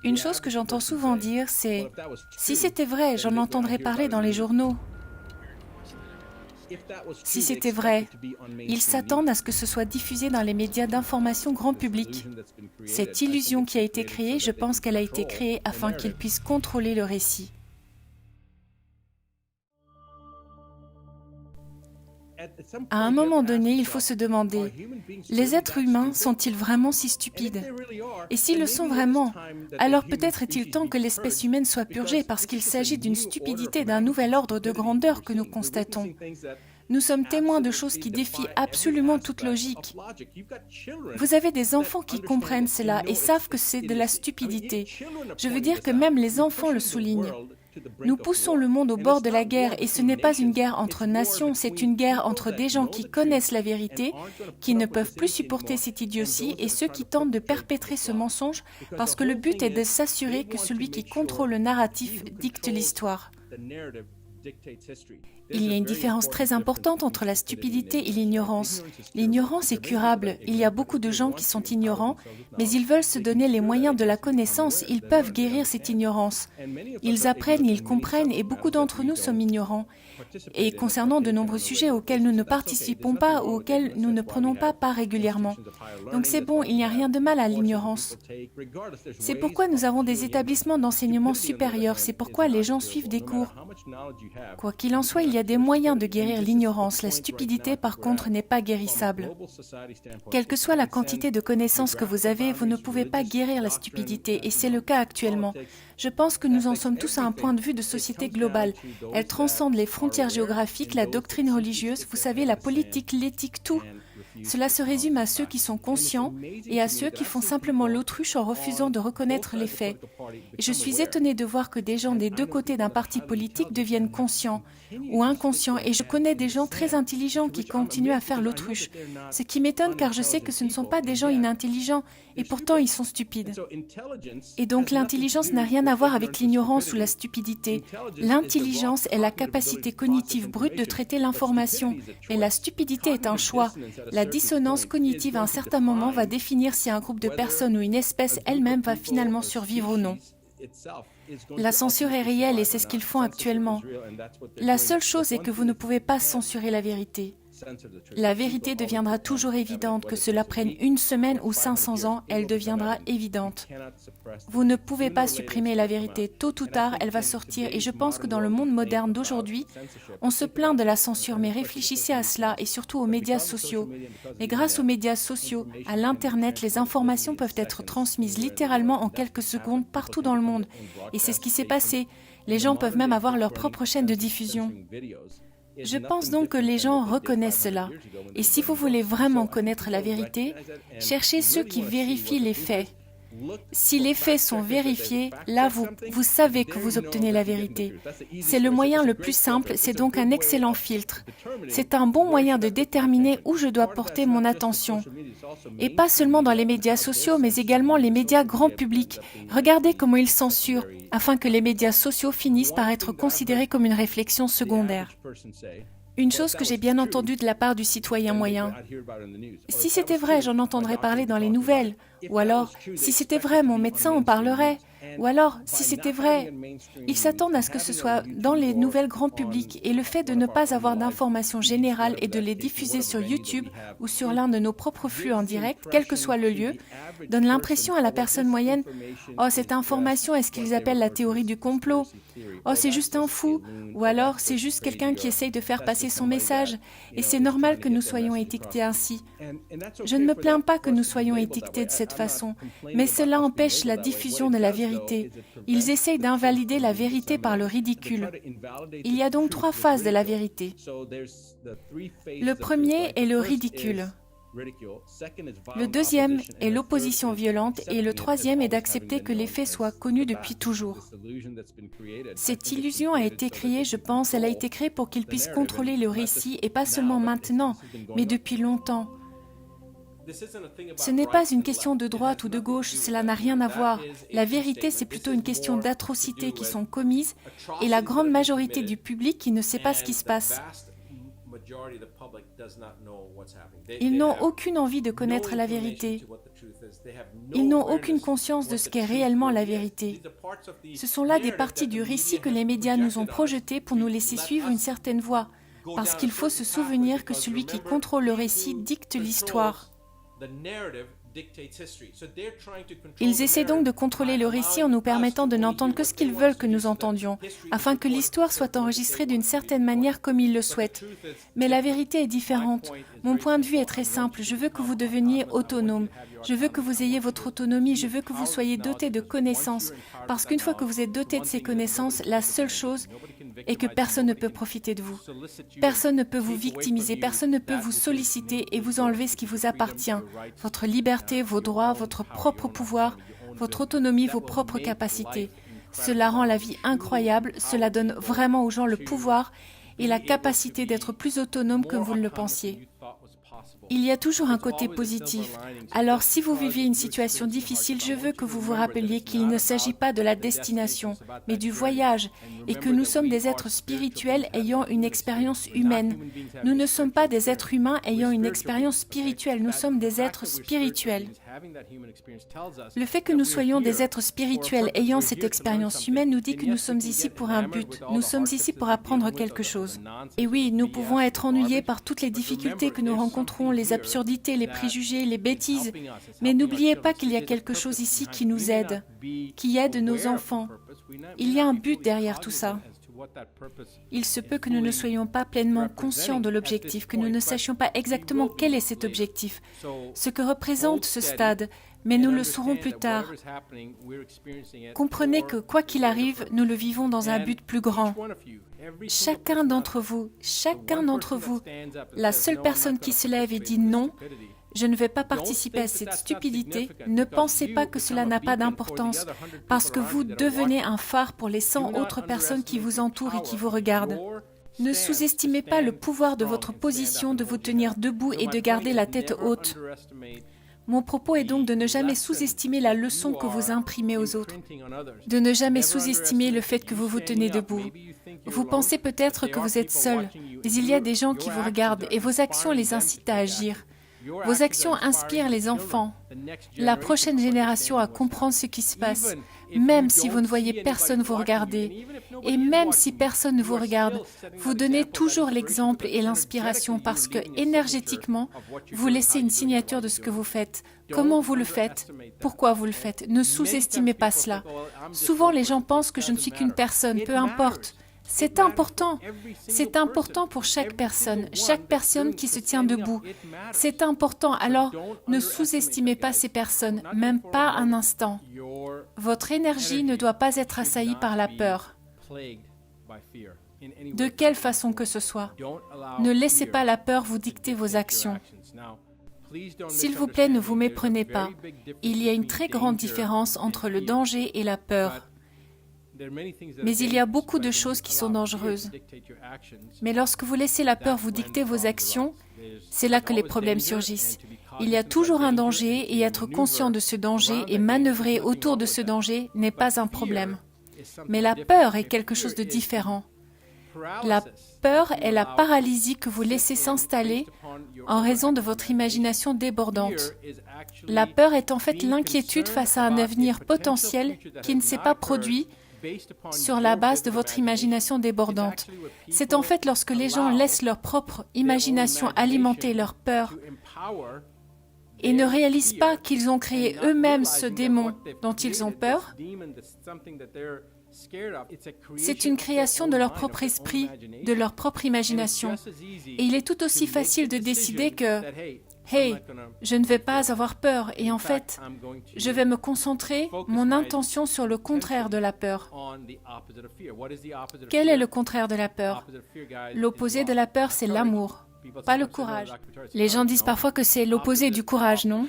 Une chose que j'entends souvent dire, c'est « Si c'était vrai, j'en entendrais parler dans les journaux. » Si c'était vrai, ils s'attendent à ce que ce soit diffusé dans les médias d'information grand public. Cette illusion qui a été créée, je pense qu'elle a été créée afin qu'ils puissent contrôler le récit. À un moment donné, il faut se demander, les êtres humains sont-ils vraiment si stupides? Et s'ils le sont vraiment, alors peut-être est-il temps que l'espèce humaine soit purgée parce qu'il s'agit d'une stupidité d'un nouvel ordre de grandeur que nous constatons. Nous sommes témoins de choses qui défient absolument toute logique. Vous avez des enfants qui comprennent cela et savent que c'est de la stupidité. Je veux dire que même les enfants le soulignent. Nous poussons le monde au bord de la guerre et ce n'est pas une guerre entre nations, c'est une guerre entre des gens qui connaissent la vérité, qui ne peuvent plus supporter cette idiotie et ceux qui tentent de perpétrer ce mensonge parce que le but est de s'assurer que celui qui contrôle le narratif dicte l'histoire. Il y a une différence très importante entre la stupidité et l'ignorance. L'ignorance est curable. Il y a beaucoup de gens qui sont ignorants, mais ils veulent se donner les moyens de la connaissance. Ils peuvent guérir cette ignorance. Ils apprennent, ils comprennent, et beaucoup d'entre nous sommes ignorants. Et concernant de nombreux sujets auxquels nous ne participons pas ou auxquels nous ne prenons pas part régulièrement. Donc c'est bon, il n'y a rien de mal à l'ignorance. C'est pourquoi nous avons des établissements d'enseignement supérieur, c'est pourquoi les gens suivent des cours. Quoi qu'il en soit, il y a des moyens de guérir l'ignorance. La stupidité, par contre, n'est pas guérissable. Quelle que soit la quantité de connaissances que vous avez, vous ne pouvez pas guérir la stupidité, et c'est le cas actuellement. Je pense que nous en sommes tous à un point de vue de société globale. Elle transcende les frontières géographiques, la doctrine religieuse, vous savez, la politique, l'éthique, tout. Cela se résume à ceux qui sont conscients et à ceux qui font simplement l'autruche en refusant de reconnaître les faits. Et je suis étonnée de voir que des gens des deux côtés d'un parti politique deviennent conscients ou inconscients, et je connais des gens très intelligents qui continuent à faire l'autruche. Ce qui m'étonne car je sais que ce ne sont pas des gens inintelligents, et pourtant ils sont stupides. Et donc l'intelligence n'a rien à voir avec l'ignorance ou la stupidité. L'intelligence est la capacité cognitive brute de traiter l'information, et la stupidité est un choix. La dissonance cognitive à un certain moment va définir si un groupe de personnes ou une espèce elle-même va finalement survivre ou non. La censure est réelle et c'est ce qu'ils font actuellement. La seule chose est que vous ne pouvez pas censurer la vérité. La vérité deviendra toujours évidente, que cela prenne une semaine ou 500 ans, elle deviendra évidente. Vous ne pouvez pas supprimer la vérité, tôt ou tard, elle va sortir, et je pense que dans le monde moderne d'aujourd'hui, on se plaint de la censure, mais réfléchissez à cela, et surtout aux médias sociaux. Mais grâce aux médias sociaux, à l'Internet, les informations peuvent être transmises littéralement en quelques secondes partout dans le monde, et c'est ce qui s'est passé. Les gens peuvent même avoir leur propre chaîne de diffusion. Je pense donc que les gens reconnaissent cela. Et si vous voulez vraiment connaître la vérité, cherchez ceux qui vérifient les faits. Si les faits sont vérifiés, là vous savez que vous obtenez la vérité. C'est le moyen le plus simple, c'est donc un excellent filtre. C'est un bon moyen de déterminer où je dois porter mon attention. Et pas seulement dans les médias sociaux, mais également les médias grand public. Regardez comment ils censurent, afin que les médias sociaux finissent par être considérés comme une réflexion secondaire. Une chose que j'ai bien entendue de la part du citoyen moyen. Si c'était vrai, j'en entendrais parler dans les nouvelles. Ou alors, si c'était vrai, mon médecin en parlerait. Ou alors, si c'était vrai, ils s'attendent à ce que ce soit dans les nouvelles grand public, et le fait de ne pas avoir d'informations générales et de les diffuser sur YouTube ou sur l'un de nos propres flux en direct, quel que soit le lieu, donne l'impression à la personne moyenne « Oh, cette information est ce qu'ils appellent la théorie du complot. Oh, c'est juste un fou. » Ou alors « C'est juste quelqu'un qui essaye de faire passer son message. » Et c'est normal que nous soyons étiquetés ainsi. Je ne me plains pas que nous soyons étiquetés de cette façon, mais cela empêche la diffusion de la vérité. Ils essayent d'invalider la vérité par le ridicule. Il y a donc 3 phases de la vérité. Le premier est le ridicule. Le deuxième est l'opposition violente et le troisième est d'accepter que les faits soient connus depuis toujours. Cette illusion a été créée, je pense, elle a été créée pour qu'ils puissent contrôler le récit et pas seulement maintenant, mais depuis longtemps. Ce n'est pas une question de droite ou de gauche, cela n'a rien à voir. La vérité, c'est plutôt une question d'atrocités qui sont commises et la grande majorité du public qui ne sait pas ce qui se passe. Ils n'ont aucune envie de connaître la vérité. Ils n'ont aucune conscience de ce qu'est réellement la vérité. Ce sont là des parties du récit que les médias nous ont projetées pour nous laisser suivre une certaine voie, parce qu'il faut se souvenir que celui qui contrôle le récit dicte l'histoire. Ils essaient donc de contrôler le récit en nous permettant de n'entendre que ce qu'ils veulent que nous entendions, afin que l'histoire soit enregistrée d'une certaine manière comme ils le souhaitent. Mais la vérité est différente. Mon point de vue est très simple. Je veux que vous deveniez autonome. Je veux que vous ayez votre autonomie. Je veux que vous soyez doté de connaissances. Parce qu'une fois que vous êtes doté de ces connaissances, la seule chose est que personne ne peut profiter de vous. Personne ne peut vous victimiser. Personne ne peut vous solliciter et vous enlever ce qui vous appartient. Votre liberté, vos droits, votre propre pouvoir, votre autonomie, vos propres capacités. Cela rend la vie incroyable. Cela donne vraiment aux gens le pouvoir et la capacité d'être plus autonomes que vous ne le pensiez. Il y a toujours un côté positif. Alors, si vous vivez une situation difficile, je veux que vous vous rappeliez qu'il ne s'agit pas de la destination, mais du voyage, et que nous sommes des êtres spirituels ayant une expérience humaine. Nous ne sommes pas des êtres humains ayant une expérience spirituelle, nous sommes des êtres spirituels. Le fait que nous soyons des êtres spirituels ayant cette expérience humaine nous dit que nous sommes ici pour un but. Nous sommes ici pour apprendre quelque chose. Et oui, nous pouvons être ennuyés par toutes les difficultés que nous rencontrons, les absurdités, les préjugés, les bêtises. Mais n'oubliez pas qu'il y a quelque chose ici qui nous aide, qui aide nos enfants. Il y a un but derrière tout ça. Il se peut que nous ne soyons pas pleinement conscients de l'objectif, que nous ne sachions pas exactement quel est cet objectif, ce que représente ce stade, mais nous le saurons plus tard. Comprenez que, quoi qu'il arrive, nous le vivons dans un but plus grand. Chacun d'entre vous, la seule personne qui se lève et dit non, je ne vais pas participer à cette stupidité, ne pensez pas que cela n'a pas d'importance, parce que vous devenez un phare pour les 100 autres personnes qui vous entourent et qui vous regardent. Ne sous-estimez pas le pouvoir de votre position de vous tenir debout et de garder la tête haute. Mon propos est donc de ne jamais sous-estimer la leçon que vous imprimez aux autres, de ne jamais sous-estimer le fait que vous vous tenez debout. Vous pensez peut-être que vous êtes seul, mais il y a des gens qui vous regardent et vos actions les incitent à agir. Vos actions inspirent les enfants, la prochaine génération à comprendre ce qui se passe, même si vous ne voyez personne vous regarder. Et même si personne ne vous regarde, vous donnez toujours l'exemple et l'inspiration parce que, énergétiquement, vous laissez une signature de ce que vous faites. Comment vous le faites? Pourquoi vous le faites? Ne sous-estimez pas cela. Souvent, les gens pensent que je ne suis qu'une personne, peu importe. C'est important pour chaque personne qui se tient debout. C'est important, alors ne sous-estimez pas ces personnes, même pas un instant. Votre énergie ne doit pas être assaillie par la peur. De quelle façon que ce soit. Ne laissez pas la peur vous dicter vos actions. S'il vous plaît, ne vous méprenez pas. Il y a une très grande différence entre le danger et la peur. Mais il y a beaucoup de choses qui sont dangereuses. Mais lorsque vous laissez la peur vous dicter vos actions, c'est là que les problèmes surgissent. Il y a toujours un danger et être conscient de ce danger et manœuvrer autour de ce danger n'est pas un problème. Mais la peur est quelque chose de différent. La peur est la paralysie que vous laissez s'installer en raison de votre imagination débordante. La peur est en fait l'inquiétude face à un avenir potentiel qui ne s'est pas produit sur la base de votre imagination débordante. C'est en fait lorsque les gens laissent leur propre imagination alimenter leur peur et ne réalisent pas qu'ils ont créé eux-mêmes ce démon dont ils ont peur. C'est une création de leur propre esprit, de leur propre imagination. Et il est tout aussi facile de décider que « Hey, je ne vais pas avoir peur et en fait, je vais me concentrer mon intention sur le contraire de la peur. » Quel est le contraire de la peur? L'opposé de la peur, c'est l'amour, pas le courage. Les gens disent parfois que c'est l'opposé du courage, non?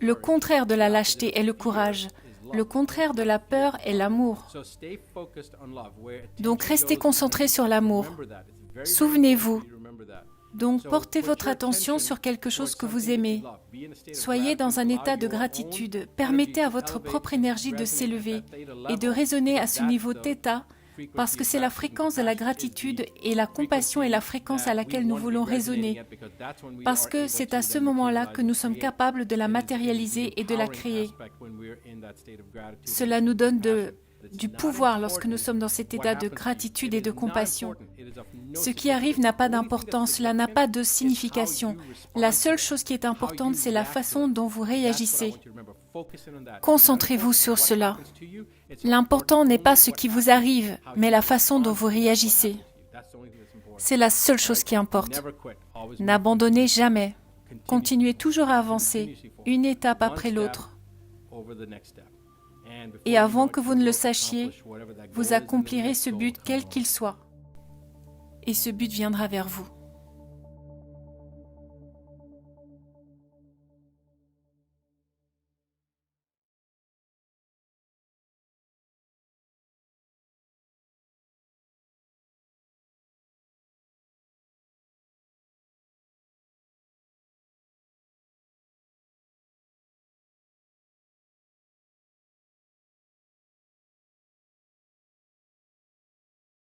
Le contraire de la lâcheté est le courage. Le contraire de la peur est l'amour. Donc restez concentrés sur l'amour. Souvenez-vous. Donc portez votre attention sur quelque chose que vous aimez. Soyez dans un état de gratitude. Permettez à votre propre énergie de s'élever et de résonner à ce niveau θ parce que c'est la fréquence de la gratitude et la compassion est la fréquence à laquelle nous voulons résonner, parce que c'est à ce moment-là que nous sommes capables de la matérialiser et de la créer. Cela nous donne du pouvoir lorsque nous sommes dans cet état de gratitude et de compassion. Ce qui arrive n'a pas d'importance, cela n'a pas de signification. La seule chose qui est importante, c'est la façon dont vous réagissez. Concentrez-vous sur cela. L'important n'est pas ce qui vous arrive, mais la façon dont vous réagissez. C'est la seule chose qui importe. N'abandonnez jamais. Continuez toujours à avancer, une étape après l'autre. Et avant que vous ne le sachiez, vous accomplirez ce but quel qu'il soit. Et ce but viendra vers vous.